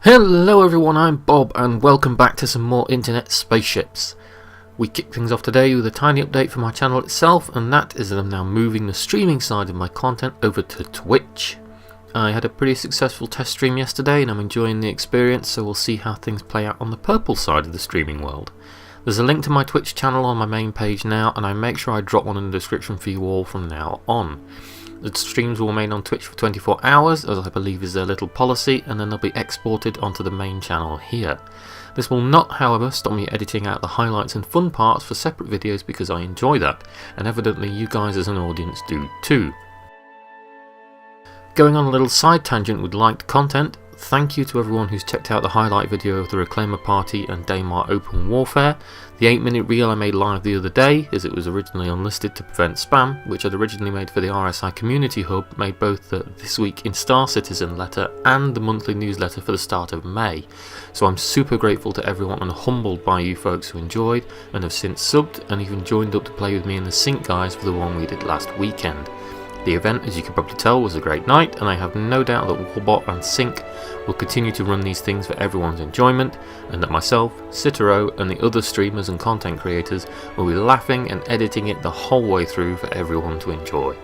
Hello everyone, I'm Bob and welcome back to some more internet spaceships. We kick things off today with a tiny update for my channel itself, and that is that I'm now moving the streaming side of my content over to Twitch. I had a pretty successful test stream yesterday and I'm enjoying the experience, so we'll see how things play out on the purple side of the streaming world. There's a link to my Twitch channel on my main page now, and I make sure I drop one in the description for you all from now on. The streams will remain on Twitch for 24 hours, as I believe is their little policy, and then they'll be exported onto the main channel here. This will not, however, stop me editing out the highlights and fun parts for separate videos because I enjoy that, and evidently you guys as an audience do too. Going on a little side tangent with liked content, thank you to everyone who's checked out the highlight video of the Reclaimer Party and Daymar Open Warfare. The 8-minute reel I made live the other day, as it was originally unlisted to prevent spam, which I'd originally made for the RSI Community Hub, made both the This Week in Star Citizen letter and the monthly newsletter for the start of May. So I'm super grateful to everyone and humbled by you folks who enjoyed and have since subbed and even joined up to play with me and the Sync guys for the one we did last weekend. The event, as you can probably tell, was a great night, and I have no doubt that Warbot and Sync will continue to run these things for everyone's enjoyment, and that myself, Citero, and the other streamers and content creators will be laughing and editing it the whole way through for everyone to enjoy.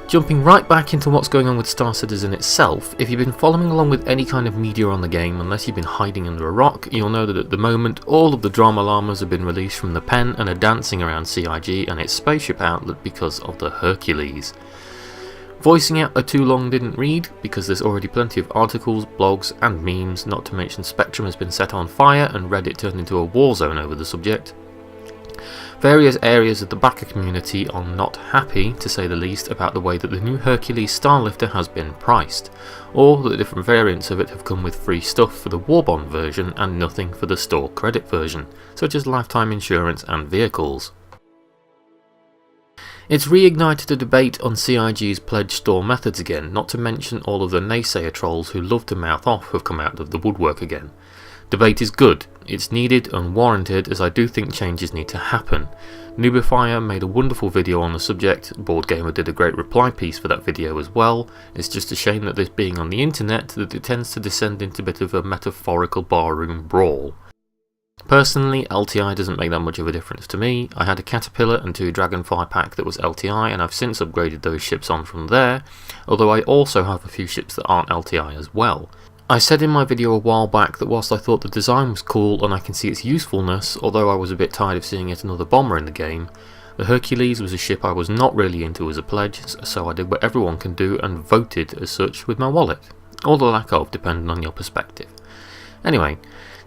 Jumping right back into what's going on with Star Citizen itself, if you've been following along with any kind of media on the game, unless you've been hiding under a rock, you'll know that at the moment all of the drama llamas have been released from the pen and are dancing around CIG and its spaceship outlet because of the Hercules. Voicing out a too long didn't read, because there's already plenty of articles, blogs and memes, not to mention Spectrum has been set on fire and Reddit turned into a war zone over the subject. Various areas of the backer community are not happy, to say the least, about the way that the new Hercules Starlifter has been priced, or that the different variants of it have come with free stuff for the Warbond version and nothing for the store credit version, such as lifetime insurance and vehicles. It's reignited a debate on CIG's pledge store methods again, not to mention all of the naysayer trolls who love to mouth off have come out of the woodwork again. Debate is good, it's needed and warranted, as I do think changes need to happen. Noobifier made a wonderful video on the subject, BoardGamer did a great reply piece for that video as well. It's just a shame that this being on the internet that it tends to descend into a bit of a metaphorical barroom brawl. Personally, LTI doesn't make that much of a difference to me. I had a Caterpillar and 2 Dragonfly pack that was LTI, and I've since upgraded those ships on from there, although I also have a few ships that aren't LTI as well. I said in my video a while back that whilst I thought the design was cool and I can see its usefulness, although I was a bit tired of seeing yet another bomber in the game, the Hercules was a ship I was not really into as a pledge, so I did what everyone can do and voted as such with my wallet. Or the lack of, depending on your perspective. Anyway,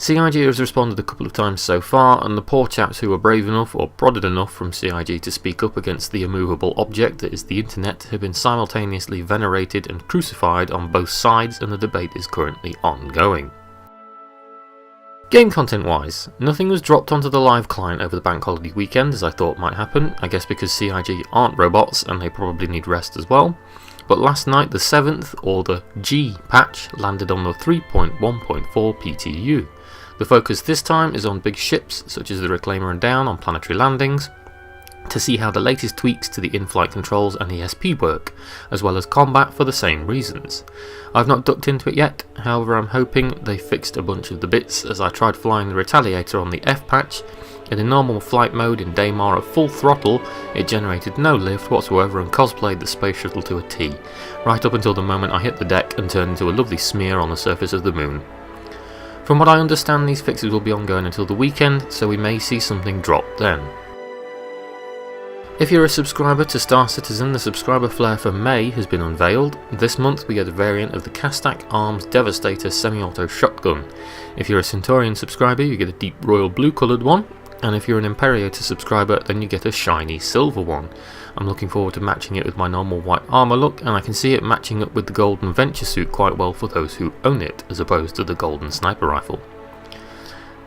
CIG has responded a couple of times so far, and the poor chaps who were brave enough or prodded enough from CIG to speak up against the immovable object that is the internet have been simultaneously venerated and crucified on both sides, and the debate is currently ongoing. Game content wise, nothing was dropped onto the live client over the bank holiday weekend as I thought might happen, I guess because CIG aren't robots and they probably need rest as well. But last night the 7th, or the G patch, landed on the 3.1.4 PTU. The focus this time is on big ships such as the Reclaimer and Down on planetary landings, to see how the latest tweaks to the in-flight controls and ESP work, as well as combat for the same reasons. I've not ducked into it yet, however I'm hoping they fixed a bunch of the bits, as I tried flying the Retaliator on the F patch, and in normal flight mode in Daymar at full throttle it generated no lift whatsoever and cosplayed the space shuttle to a T, right up until the moment I hit the deck and turned into a lovely smear on the surface of the moon. From what I understand, these fixes will be ongoing until the weekend, so we may see something drop then. If you're a subscriber to Star Citizen, the subscriber flare for May has been unveiled. This month we get a variant of the Castak Arms Devastator semi-auto shotgun. If you're a Centurion subscriber, you get a deep royal blue coloured one, and if you're an Imperator subscriber, then you get a shiny silver one. I'm looking forward to matching it with my normal white armour look, and I can see it matching up with the golden Venture suit quite well for those who own it, as opposed to the golden sniper rifle.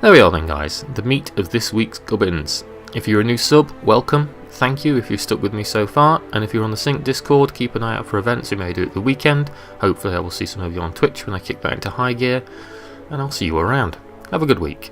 There we are then guys, the meat of this week's gubbins. If you're a new sub, welcome, thank you if you've stuck with me so far, and if you're on the Sync Discord, keep an eye out for events we may do at the weekend. Hopefully I will see some of you on Twitch when I kick that into high gear, and I'll see you around. Have a good week.